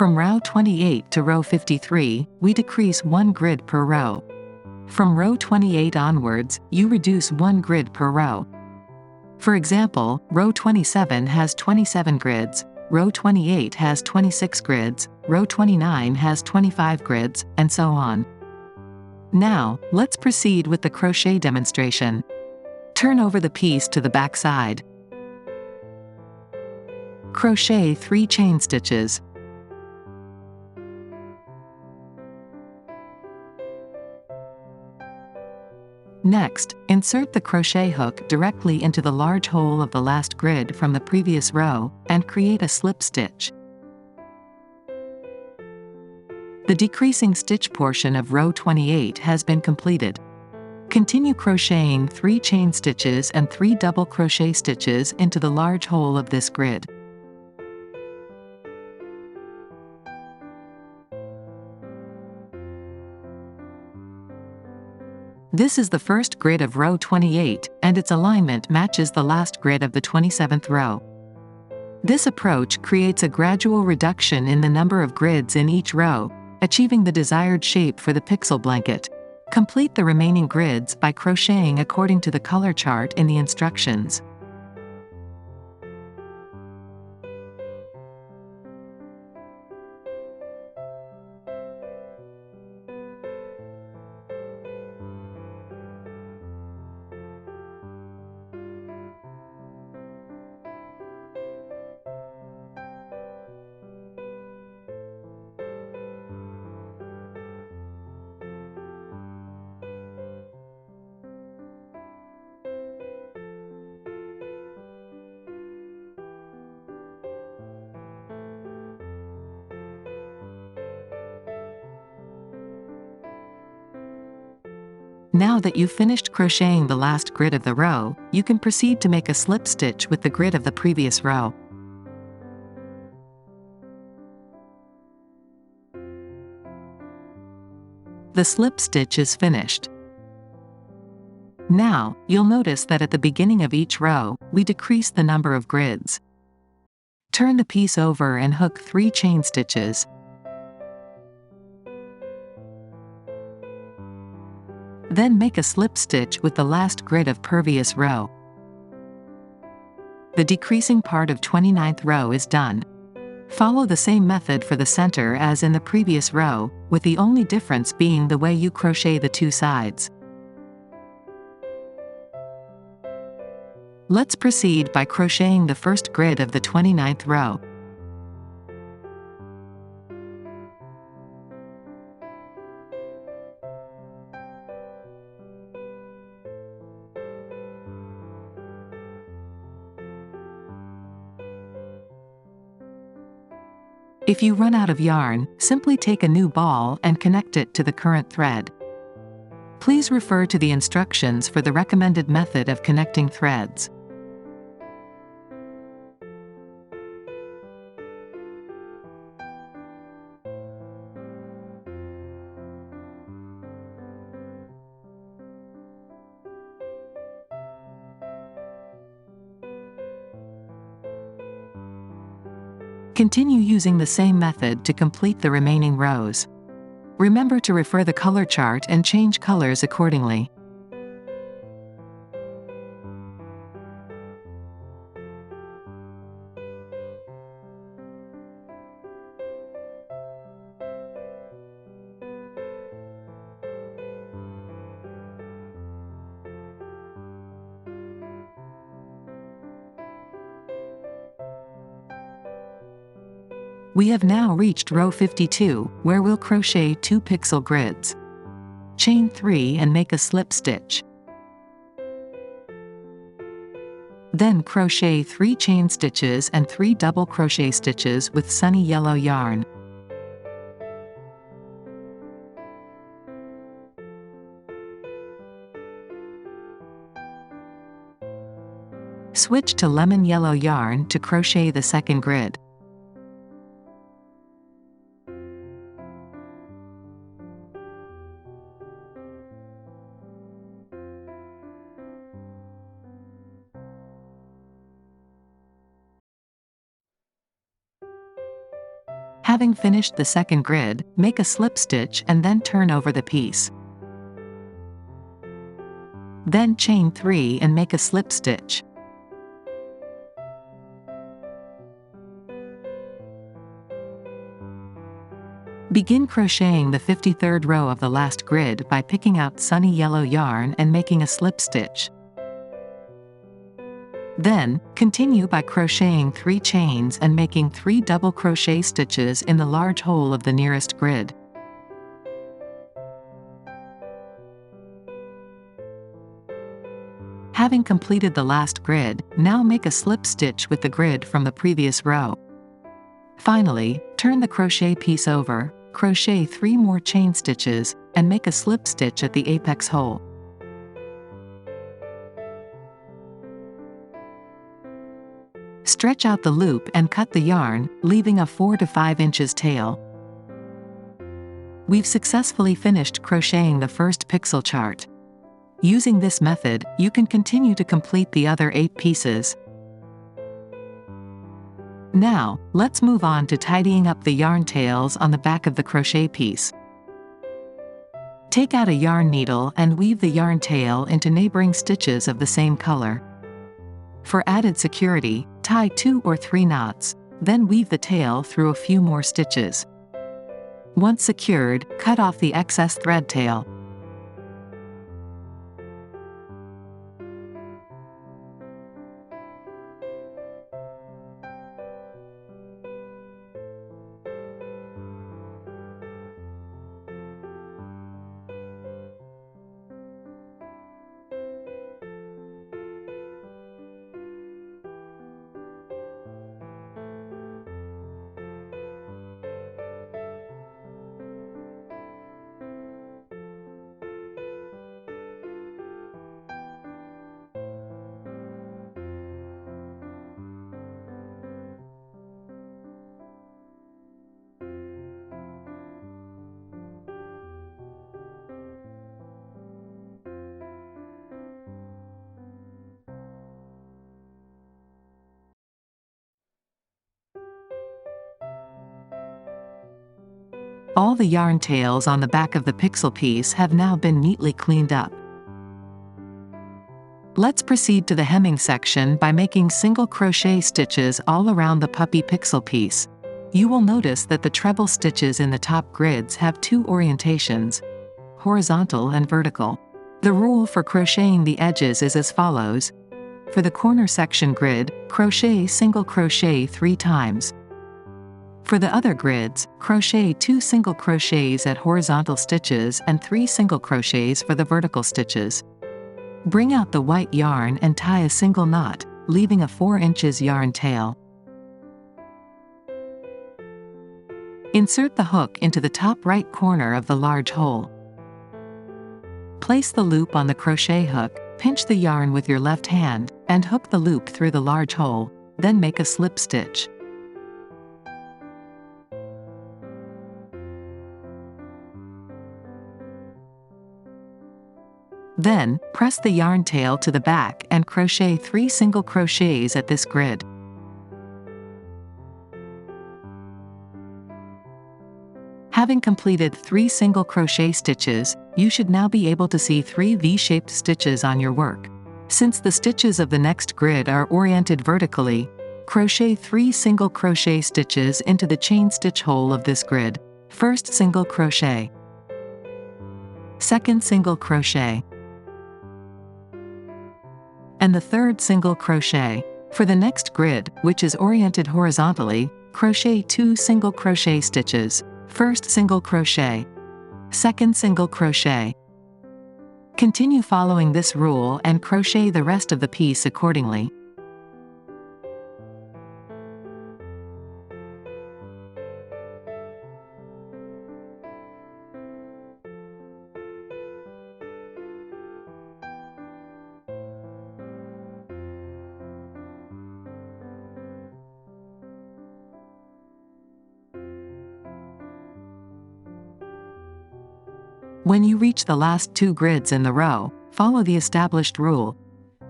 From row 28 to row 53, we decrease 1 grid per row. From row 28 onwards, you reduce 1 grid per row. For example, row 27 has 27 grids, row 28 has 26 grids, row 29 has 25 grids, and so on. Now, let's proceed with the crochet demonstration. Turn over the piece to the back side. Crochet 3 chain stitches. Next, insert the crochet hook directly into the large hole of the last grid from the previous row, and create a slip stitch. The decreasing stitch portion of row 28 has been completed. Continue crocheting 3 chain stitches and 3 double crochet stitches into the large hole of this grid. This is the first grid of row 28, and its alignment matches the last grid of the 27th row. This approach creates a gradual reduction in the number of grids in each row, achieving the desired shape for the pixel blanket. Complete the remaining grids by crocheting according to the color chart in the instructions. Now that you've finished crocheting the last grid of the row, you can proceed to make a slip stitch with the grid of the previous row. The slip stitch is finished. Now, you'll notice that at the beginning of each row, we decrease the number of grids. Turn the piece over and hook 3 chain stitches. Then make a slip stitch with the last grid of previous row. The decreasing part of 29th row is done. Follow the same method for the center as in the previous row, with the only difference being the way you crochet the 2 sides. Let's proceed by crocheting the first grid of the 29th row. If you run out of yarn, simply take a new ball and connect it to the current thread. Please refer to the instructions for the recommended method of connecting threads. Continue using the same method to complete the remaining rows. Remember to refer the color chart and change colors accordingly. We have now reached row 52, where we'll crochet 2 pixel grids. Chain 3 and make a slip stitch. Then crochet 3 chain stitches and 3 double crochet stitches with sunny yellow yarn. Switch to lemon yellow yarn to crochet the second grid. Having finished the second grid, make a slip stitch and then turn over the piece. Then chain 3 and make a slip stitch. Begin crocheting the 53rd row of the last grid by picking out sunny yellow yarn and making a slip stitch. Then, continue by crocheting 3 chains and making 3 double crochet stitches in the large hole of the nearest grid. Having completed the last grid, now make a slip stitch with the grid from the previous row. Finally, turn the crochet piece over, crochet 3 more chain stitches, and make a slip stitch at the apex hole. Stretch out the loop and cut the yarn, leaving a 4 to 5 inches tail. We've successfully finished crocheting the first pixel chart. Using this method, you can continue to complete the other 8 pieces. Now, let's move on to tidying up the yarn tails on the back of the crochet piece. Take out a yarn needle and weave the yarn tail into neighboring stitches of the same color. For added security, tie 2 or 3 knots, then weave the tail through a few more stitches. Once secured, cut off the excess thread tail. All the yarn tails on the back of the pixel piece have now been neatly cleaned up. Let's proceed to the hemming section by making single crochet stitches all around the puppy pixel piece. You will notice that the treble stitches in the top grids have 2 orientations: horizontal and vertical. The rule for crocheting the edges is as follows. For the corner section grid, crochet single crochet 3 times. For the other grids, crochet 2 single crochets at horizontal stitches and 3 single crochets for the vertical stitches. Bring out the white yarn and tie a single knot, leaving a 4 inches yarn tail. Insert the hook into the top right corner of the large hole. Place the loop on the crochet hook, pinch the yarn with your left hand, and hook the loop through the large hole, then make a slip stitch. Then, press the yarn tail to the back and crochet 3 single crochets at this grid. Having completed 3 single crochet stitches, you should now be able to see 3 V-shaped stitches on your work. Since the stitches of the next grid are oriented vertically, crochet 3 single crochet stitches into the chain stitch hole of this grid. First single crochet, second single crochet, and the third single crochet. For the next grid, which is oriented horizontally, crochet 2 single crochet stitches. First single crochet, second single crochet. Continue following this rule and crochet the rest of the piece accordingly. When you reach the last 2 grids in the row, follow the established rule.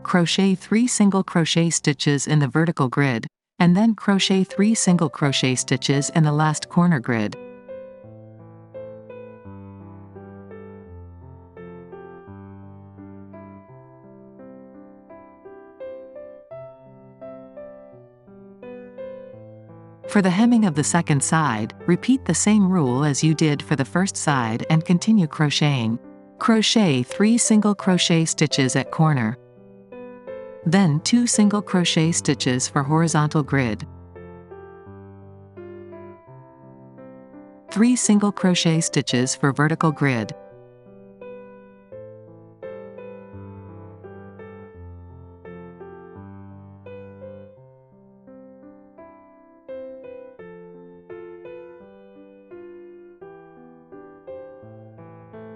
Crochet 3 single crochet stitches in the vertical grid, and then crochet 3 single crochet stitches in the last corner grid. For the hemming of the second side, repeat the same rule as you did for the first side and continue crocheting. Crochet 3 single crochet stitches at corner. Then 2 single crochet stitches for horizontal grid. 3 single crochet stitches for vertical grid.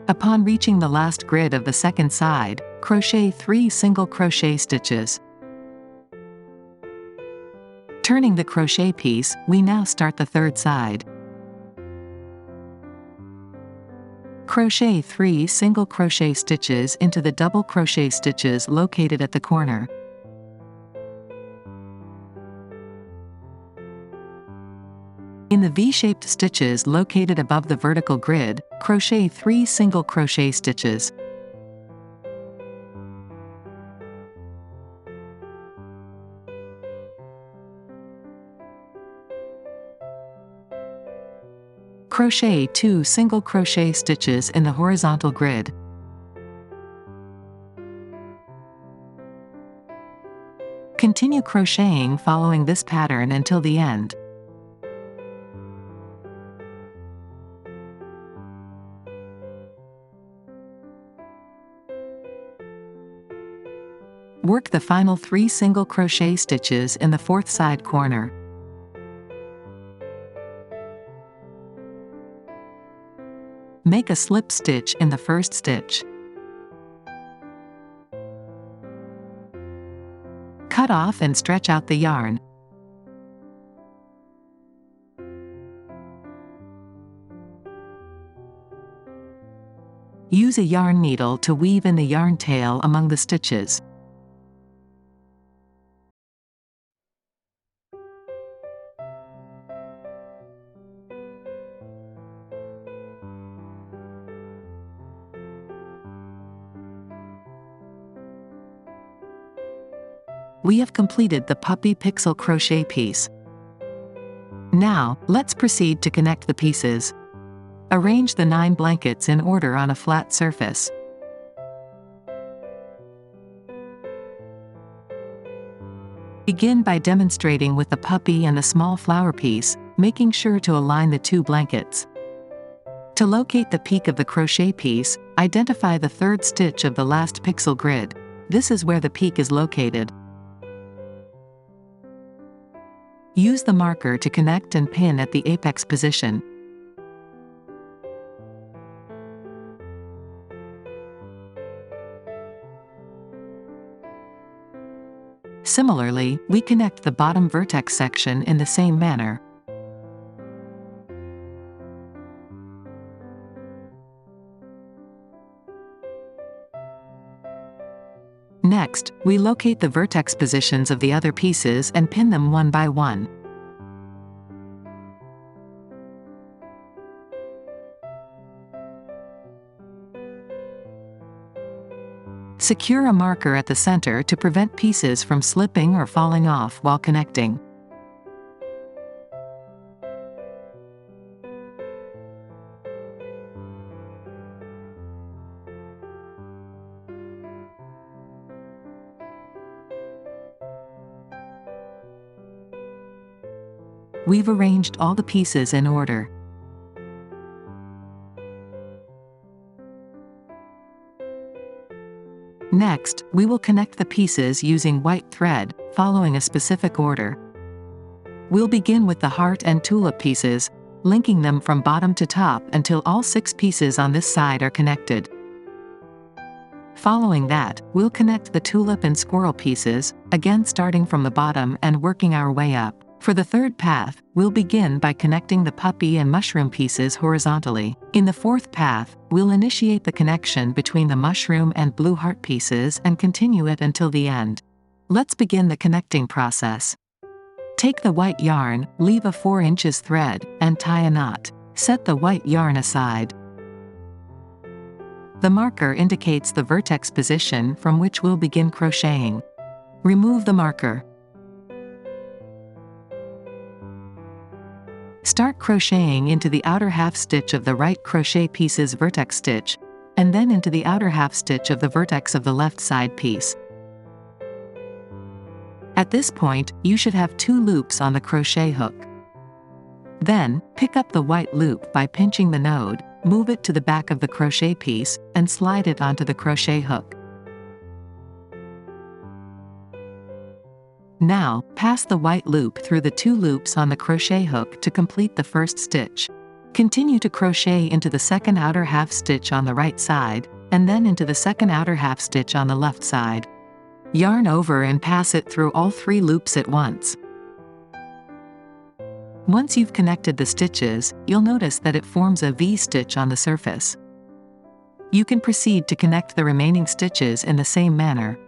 Upon reaching the last grid of the second side, crochet 3 single crochet stitches. Turning the crochet piece, we now start the third side. Crochet 3 single crochet stitches into the double crochet stitches located at the corner. In the V-shaped stitches located above the vertical grid, crochet 3 single crochet stitches. Crochet 2 single crochet stitches in the horizontal grid. Continue crocheting following this pattern until the end. Work the final 3 single crochet stitches in the fourth side corner. Make a slip stitch in the first stitch. Cut off and stretch out the yarn. Use a yarn needle to weave in the yarn tail among the stitches. We have completed the puppy pixel crochet piece. Now, let's proceed to connect the pieces. Arrange the 9 blankets in order on a flat surface. Begin by demonstrating with the puppy and the small flower piece, making sure to align the 2 blankets. To locate the peak of the crochet piece, identify the third stitch of the last pixel grid. This is where the peak is located. Use the marker to connect and pin at the apex position. Similarly, we connect the bottom vertex section in the same manner. Next, we locate the vertex positions of the other pieces and pin them one by one. Secure a marker at the center to prevent pieces from slipping or falling off while connecting. We've arranged all the pieces in order. Next, we will connect the pieces using white thread, following a specific order. We'll begin with the heart and tulip pieces, linking them from bottom to top until all 6 pieces on this side are connected. Following that, we'll connect the tulip and squirrel pieces, again starting from the bottom and working our way up. For the third path, we'll begin by connecting the puppy and mushroom pieces horizontally. In the fourth path, we'll initiate the connection between the mushroom and blue heart pieces and continue it until the end. Let's begin the connecting process. Take the white yarn, leave a 4 inches thread, and tie a knot. Set the white yarn aside. The marker indicates the vertex position from which we'll begin crocheting. Remove the marker. Start crocheting into the outer half stitch of the right crochet piece's vertex stitch, and then into the outer half stitch of the vertex of the left side piece. At this point, you should have 2 loops on the crochet hook. Then, pick up the white loop by pinching the node, move it to the back of the crochet piece, and slide it onto the crochet hook. Now, pass the white loop through the 2 loops on the crochet hook to complete the first stitch. Continue to crochet into the second outer half stitch on the right side, and then into the second outer half stitch on the left side. Yarn over and pass it through all 3 loops at once. Once you've connected the stitches, you'll notice that it forms a V-stitch on the surface. You can proceed to connect the remaining stitches in the same manner.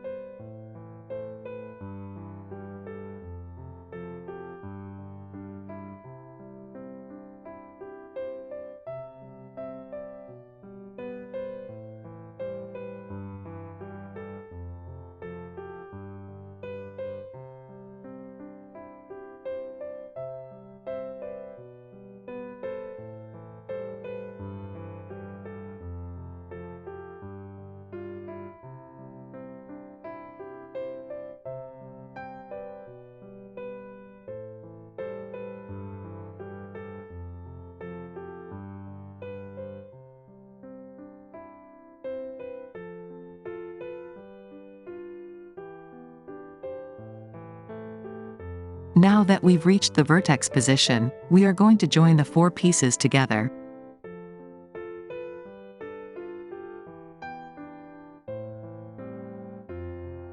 Now that we've reached the vertex position, we are going to join the 4 pieces together.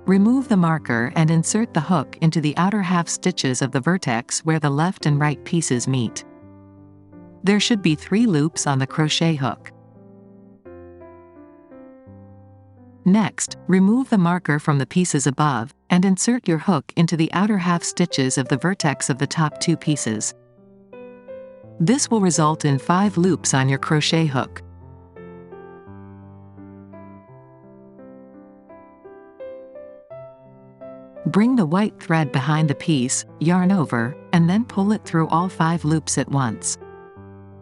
Remove the marker and insert the hook into the outer half stitches of the vertex where the left and right pieces meet. There should be 3 loops on the crochet hook. Next, remove the marker from the pieces above, and insert your hook into the outer half stitches of the vertex of the top 2 pieces. This will result in 5 loops on your crochet hook. Bring the white thread behind the piece, yarn over, and then pull it through all 5 loops at once.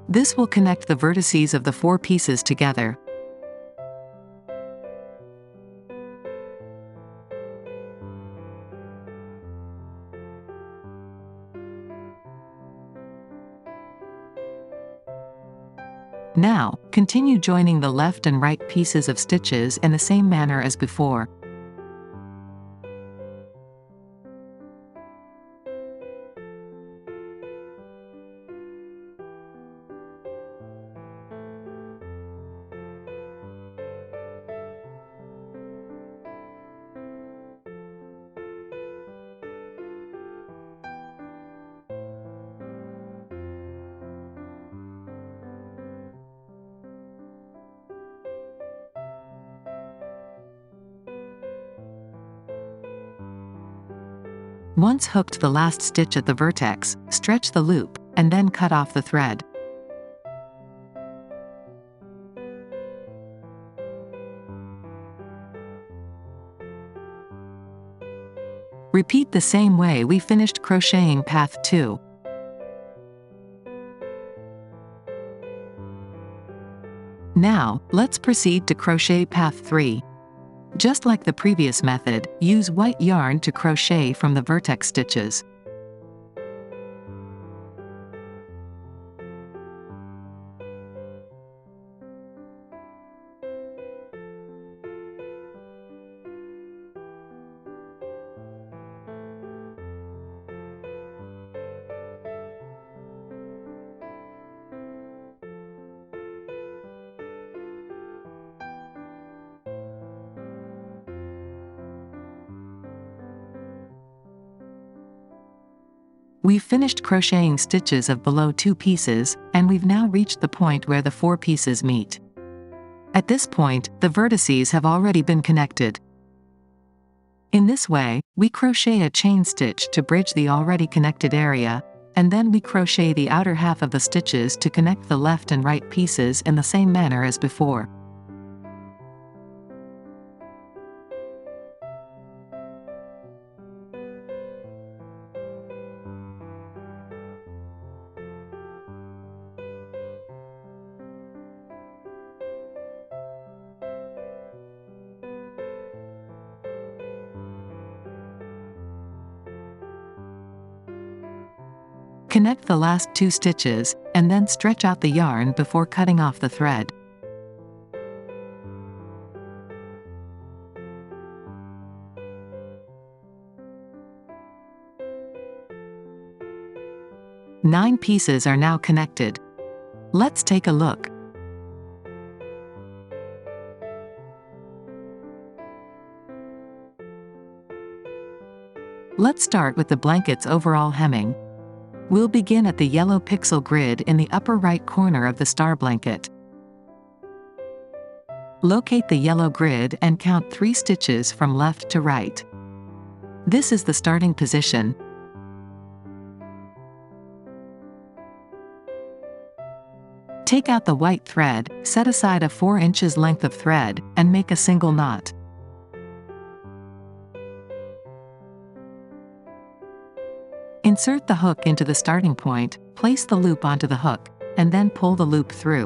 This will connect the vertices of the 4 pieces together. Now, continue joining the left and right pieces of stitches in the same manner as before. Once hooked the last stitch at the vertex, stretch the loop, and then cut off the thread. Repeat the same way we finished crocheting path 2. Now, let's proceed to crochet path 3. Just like the previous method, use white yarn to crochet from the vertex stitches. We've finished crocheting stitches of below 2 pieces, and we've now reached the point where the 4 pieces meet. At this point, the vertices have already been connected. In this way, we crochet a chain stitch to bridge the already connected area, and then we crochet the outer half of the stitches to connect the left and right pieces in the same manner as before. Connect the last 2 stitches, and then stretch out the yarn before cutting off the thread. Nine pieces are now connected. Let's take a look. Let's start with the blanket's overall hemming. We'll begin at the yellow pixel grid in the upper right corner of the star blanket. Locate the yellow grid and count 3 stitches from left to right. This is the starting position. Take out the white thread, set aside a 4 inches length of thread, and make a single knot. Insert the hook into the starting point, place the loop onto the hook, and then pull the loop through.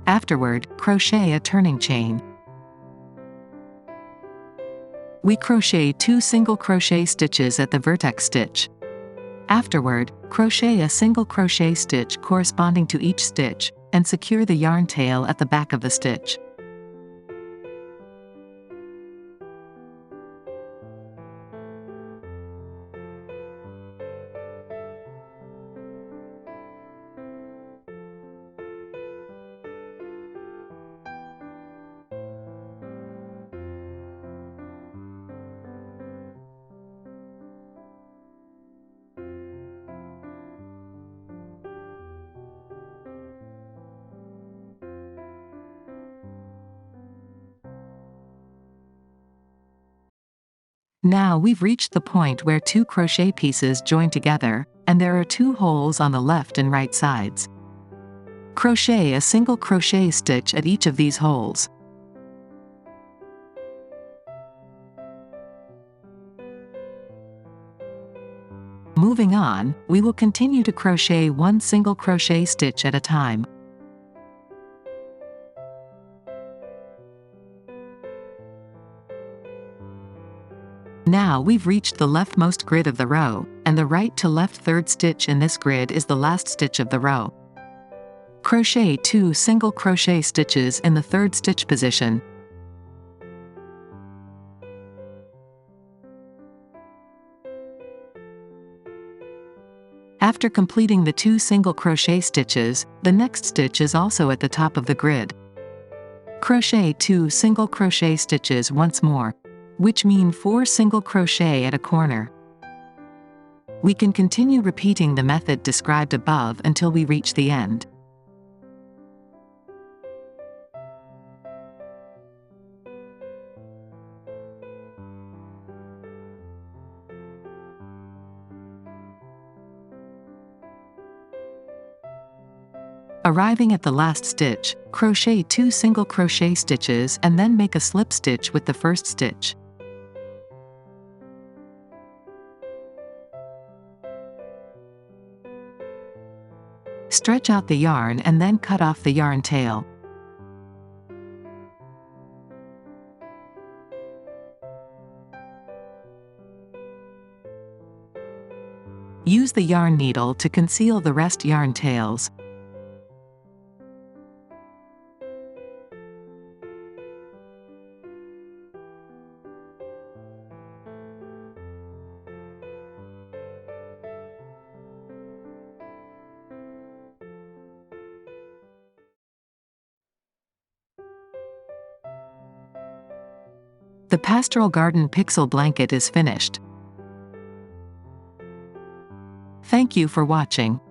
Afterward, crochet a turning chain. We crochet 2 single crochet stitches at the vertex stitch. Afterward, crochet a single crochet stitch corresponding to each stitch, and secure the yarn tail at the back of the stitch. Now we've reached the point where 2 crochet pieces join together, and there are 2 holes on the left and right sides. Crochet a single crochet stitch at each of these holes. Moving on, we will continue to crochet 1 single crochet stitch at a time. Now we've reached the leftmost grid of the row, and the right to left third stitch in this grid is the last stitch of the row. Crochet 2 single crochet stitches in the third stitch position. After completing the 2 single crochet stitches, the next stitch is also at the top of the grid. Crochet 2 single crochet stitches once more, which mean 4 single crochet at a corner. We can continue repeating the method described above until we reach the end. Arriving at the last stitch, crochet 2 single crochet stitches and then make a slip stitch with the first stitch. Stretch out the yarn and then cut off the yarn tail. Use the yarn needle to conceal the rest yarn tails. The Pastoral Garden Pixel Blanket is finished. Thank you for watching.